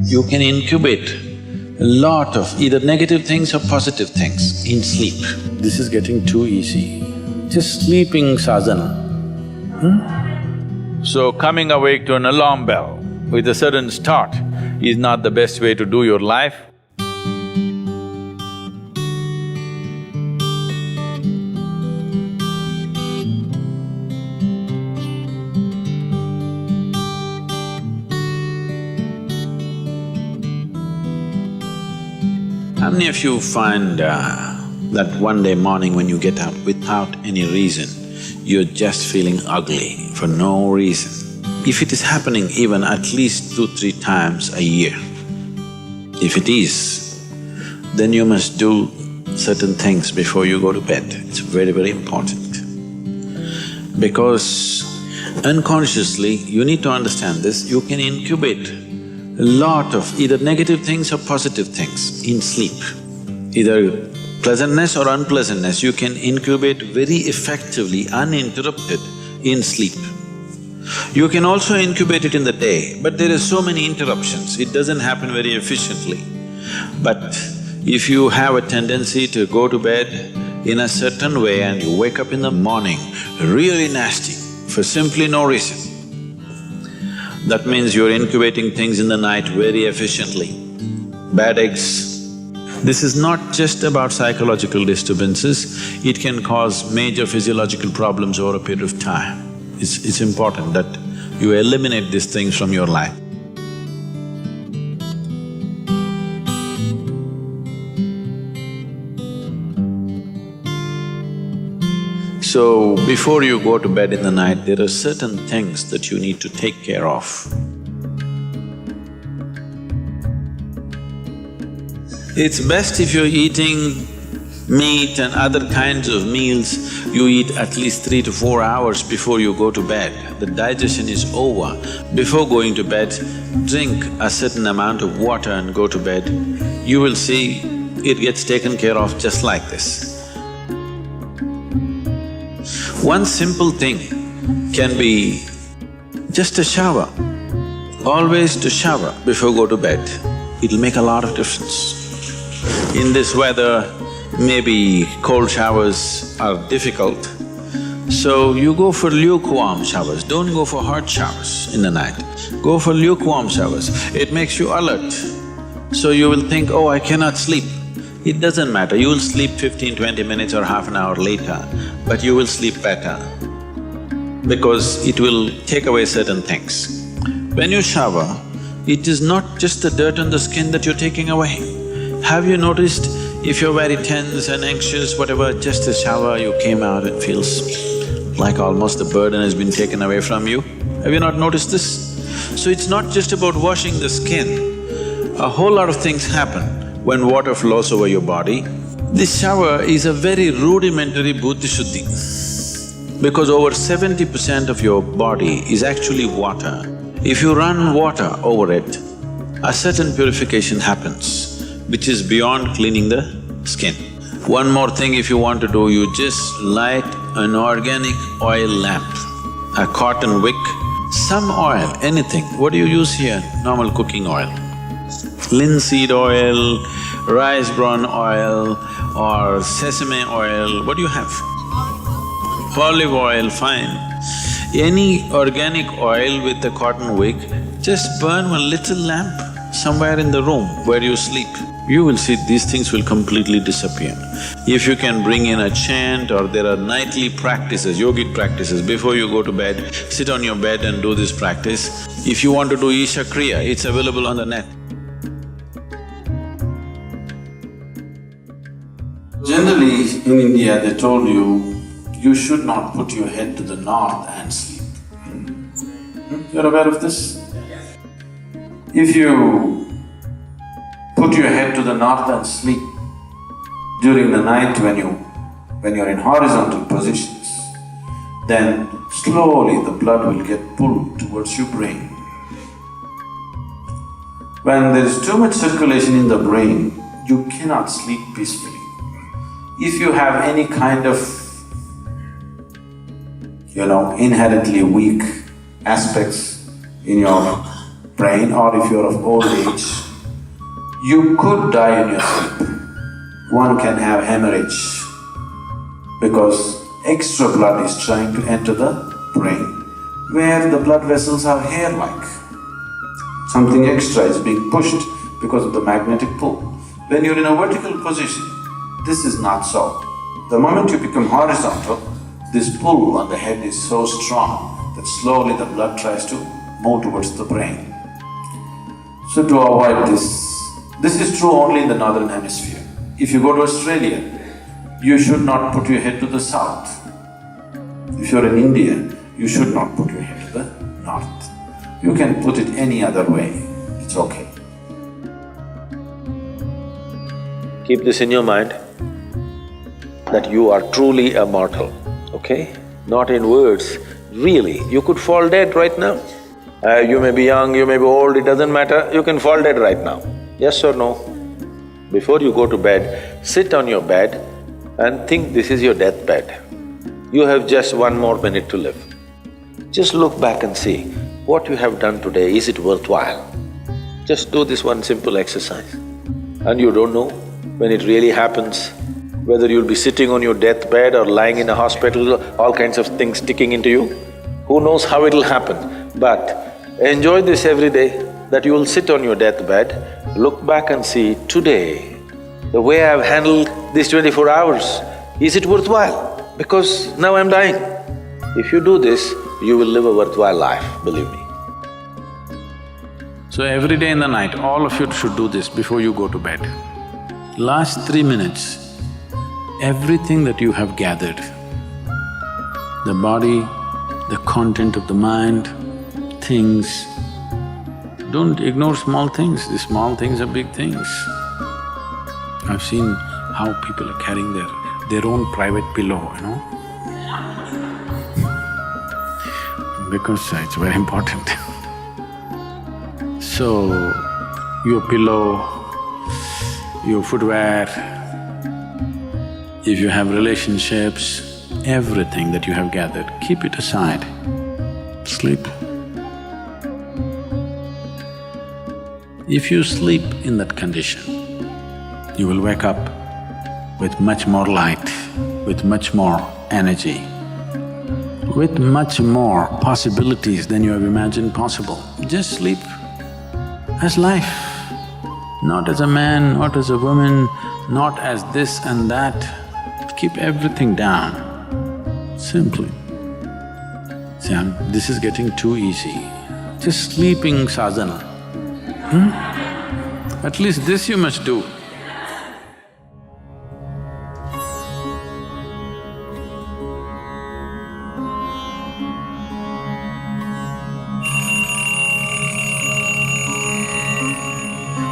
You can incubate a lot of either negative things or positive things in sleep. This is getting too easy. Just sleeping sadhana. So coming awake to an alarm bell with a sudden start is not the best way to do your life. How many of you find that one day morning when you get up without any reason, you're just feeling ugly for no reason? If it is happening even at least 2-3 times a year, if it is, then you must do certain things before you go to bed. It's very, very important. Because unconsciously, you need to understand this, you can incubate a lot of either negative things or positive things in sleep. Either pleasantness or unpleasantness, you can incubate very effectively, uninterrupted in sleep. You can also incubate it in the day, but there are so many interruptions, it doesn't happen very efficiently. But if you have a tendency to go to bed in a certain way and you wake up in the morning really nasty for simply no reason, that means you're incubating things in the night very efficiently. Bad eggs. This is not just about psychological disturbances, it can cause major physiological problems over a period of time. It's important that you eliminate these things from your life. So, before you go to bed in the night, there are certain things that you need to take care of. It's best if you're eating meat and other kinds of meals, you eat at least 3 to 4 hours before you go to bed. The digestion is over. Before going to bed, drink a certain amount of water and go to bed. You will see it gets taken care of just like this. One simple thing can be just a shower. Always to shower before go to bed, it'll make a lot of difference. In this weather, maybe cold showers are difficult, so you go for lukewarm showers, don't go for hot showers in the night. Go for lukewarm showers, it makes you alert. So you will think, oh, I cannot sleep. It doesn't matter, you will sleep 15-20 minutes or half an hour later, but you will sleep better because it will take away certain things. When you shower, it is not just the dirt on the skin that you're taking away. Have you noticed if you're very tense and anxious, whatever, just a shower, you came out, it feels like almost the burden has been taken away from you? Have you not noticed this? So it's not just about washing the skin, a whole lot of things happen when water flows over your body. This shower is a very rudimentary buddhi shuddhi because over 70% of your body is actually water. If you run water over it, a certain purification happens, which is beyond cleaning the skin. One more thing if you want to do, you just light an organic oil lamp, a cotton wick, some oil, anything. What do you use here? Normal cooking oil. Linseed oil, rice bran oil or sesame oil, what do you have? Olive oil, fine. Any organic oil with a cotton wick, just burn one little lamp somewhere in the room where you sleep. You will see these things will completely disappear. If you can bring in a chant or there are nightly practices, yogic practices, before you go to bed, sit on your bed and do this practice. If you want to do Isha Kriya, it's available on the net. Generally, in India, they told you should not put your head to the north and sleep. You're aware of this? If you put your head to the north and sleep during the night when you're in horizontal positions, then slowly the blood will get pulled towards your brain. When there is too much circulation in the brain, you cannot sleep peacefully. If you have any kind of, inherently weak aspects in your brain, or if you're of old age, you could die in your sleep. One can have hemorrhage because extra blood is trying to enter the brain, where the blood vessels are hair-like. Something extra is being pushed because of the magnetic pull. When you're in a vertical position, this is not so. The moment you become horizontal, this pull on the head is so strong that slowly the blood tries to move towards the brain. So to avoid this is true only in the northern hemisphere. If you go to Australia, you should not put your head to the south. If you're in India, you should not put your head to the north. You can put it any other way, it's okay. Keep this in your mind, that you are truly a mortal, okay? Not in words, really, you could fall dead right now. You may be young, you may be old, it doesn't matter, you can fall dead right now. Yes or no? Before you go to bed, sit on your bed and think this is your deathbed. You have just 1 more minute to live. Just look back and see, what you have done today, is it worthwhile? Just do this one simple exercise. And you don't know when it really happens, whether you'll be sitting on your deathbed or lying in a hospital, all kinds of things sticking into you. Who knows how it'll happen? But enjoy this every day, that you will sit on your deathbed, look back and see, today, the way I've handled these 24 hours, is it worthwhile? Because now I'm dying. If you do this, you will live a worthwhile life, believe me. So every day in the night, all of you should do this before you go to bed. Last 3 minutes, everything that you have gathered, the body, the content of the mind, things, don't ignore small things, the small things are big things. I've seen how people are carrying their own private pillow, you know, because it's very important. So, your pillow, your footwear, if you have relationships, everything that you have gathered, keep it aside, sleep. If you sleep in that condition, you will wake up with much more light, with much more energy, with much more possibilities than you have imagined possible. Just sleep as life, not as a man, not as a woman, not as this and that. Keep everything down, simply. See, this is getting too easy. Just sleeping sadhana. At least this you must do.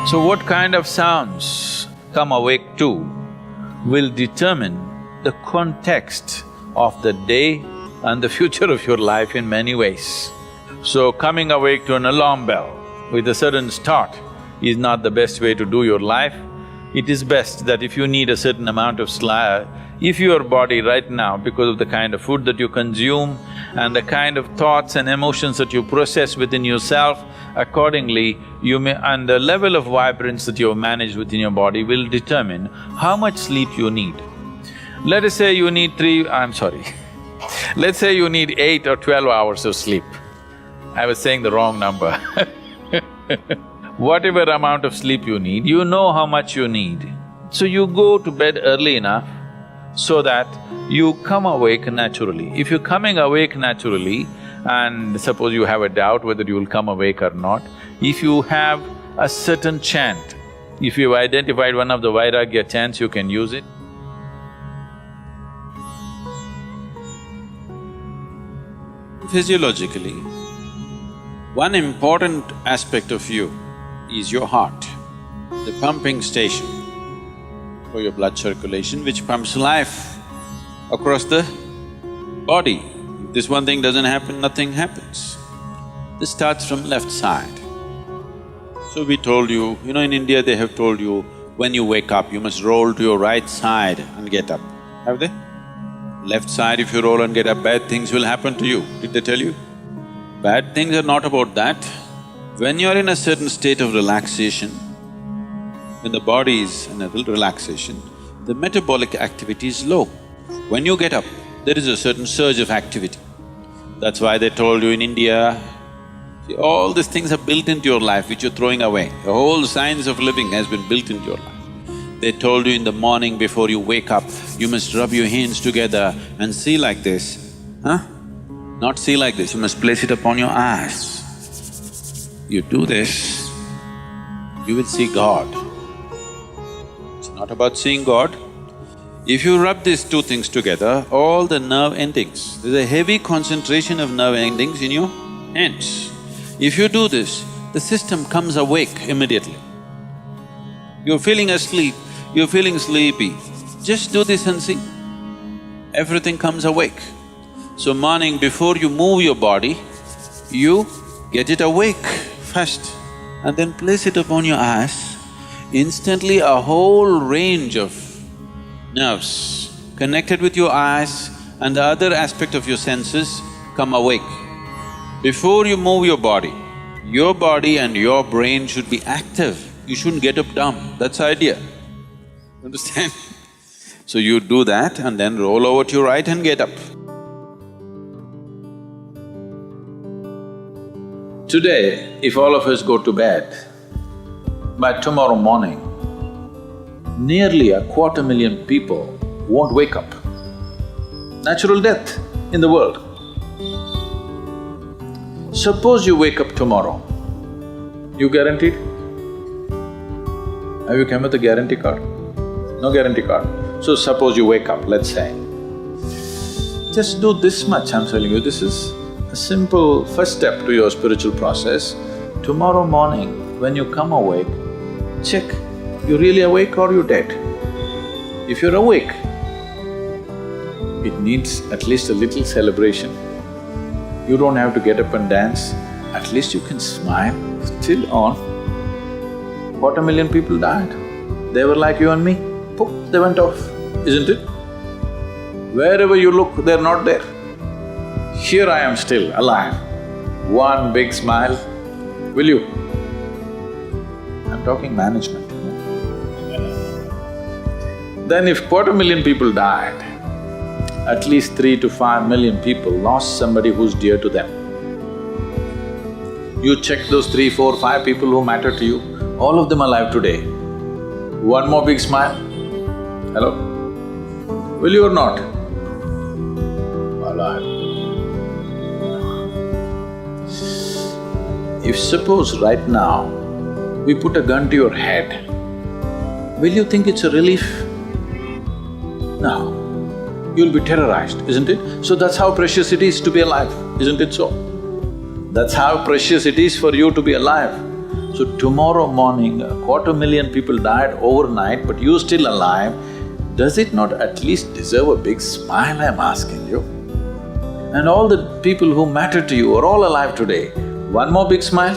So what kind of sounds come awake to will determine the context of the day and the future of your life in many ways. So coming awake to an alarm bell with a sudden start is not the best way to do your life. It is best that if you need a certain amount of sleep, if your body right now, because of the kind of food that you consume and the kind of thoughts and emotions that you process within yourself, accordingly you may… and the level of vibrance that you have managed within your body will determine how much sleep you need. Let us say you need let's say you need 8 or 12 hours of sleep. I was saying the wrong number Whatever amount of sleep you need, you know how much you need. So you go to bed early enough so that you come awake naturally. If you're coming awake naturally, and suppose you have a doubt whether you will come awake or not, if you have a certain chant, if you've identified one of the Vairagya chants, you can use it. Physiologically, one important aspect of you is your heart, the pumping station for your blood circulation, which pumps life across the body. If this one thing doesn't happen, nothing happens. This starts from left side. So we told you, in India they have told you, when you wake up, you must roll to your right side and get up. Have they? Left side, if you roll and get up, bad things will happen to you. Did they tell you? Bad things are not about that. When you're in a certain state of relaxation, when the body is in a relaxation, the metabolic activity is low. When you get up, there is a certain surge of activity. That's why they told you in India, see, all these things are built into your life which you're throwing away. The whole science of living has been built into your life. They told you in the morning before you wake up, you must rub your hands together and see like this, huh? Not see like this, you must place it upon your eyes. You do this, you will see God. It's not about seeing God. If you rub these two things together, all the nerve endings, there's a heavy concentration of nerve endings in your hands. If you do this, the system comes awake immediately. You're feeling asleep, you're feeling sleepy, just do this and see. Everything comes awake. So morning before you move your body, you get it awake first and then place it upon your eyes. Instantly a whole range of nerves connected with your eyes and the other aspect of your senses come awake. Before you move your body and your brain should be active. You shouldn't get up dumb, that's the idea. Understand? So you do that and then roll over to your right and get up. Today, if all of us go to bed, by tomorrow morning, nearly 250,000 people won't wake up. Natural death in the world. Suppose you wake up tomorrow, you guaranteed? Have you come with a guarantee card? No guarantee card. So suppose you wake up, let's say. Just do this much, I'm telling you, this is a simple first step to your spiritual process. Tomorrow morning, when you come awake, check, you really awake or you dead? If you're awake, it needs at least a little celebration. You don't have to get up and dance, at least you can smile, still on. 250,000 people died. They were like you and me, poof, they went off, isn't it? Wherever you look, they're not there. Here I am still, alive. One big smile, will you? I'm talking management, you know? Then if 250,000 people died, at least 3 to 5 million people lost somebody who's dear to them. You check those 3, 4, 5 people who matter to you, all of them alive today. One more big smile, hello? Will you or not? Alive. If suppose right now, we put a gun to your head, will you think it's a relief? No. You'll be terrorized, isn't it? So that's how precious it is to be alive, isn't it so? That's how precious it is for you to be alive. So tomorrow morning, 250,000 people died overnight, but you're still alive. Does it not at least deserve a big smile, I'm asking you? And all the people who matter to you are all alive today. One more big smile?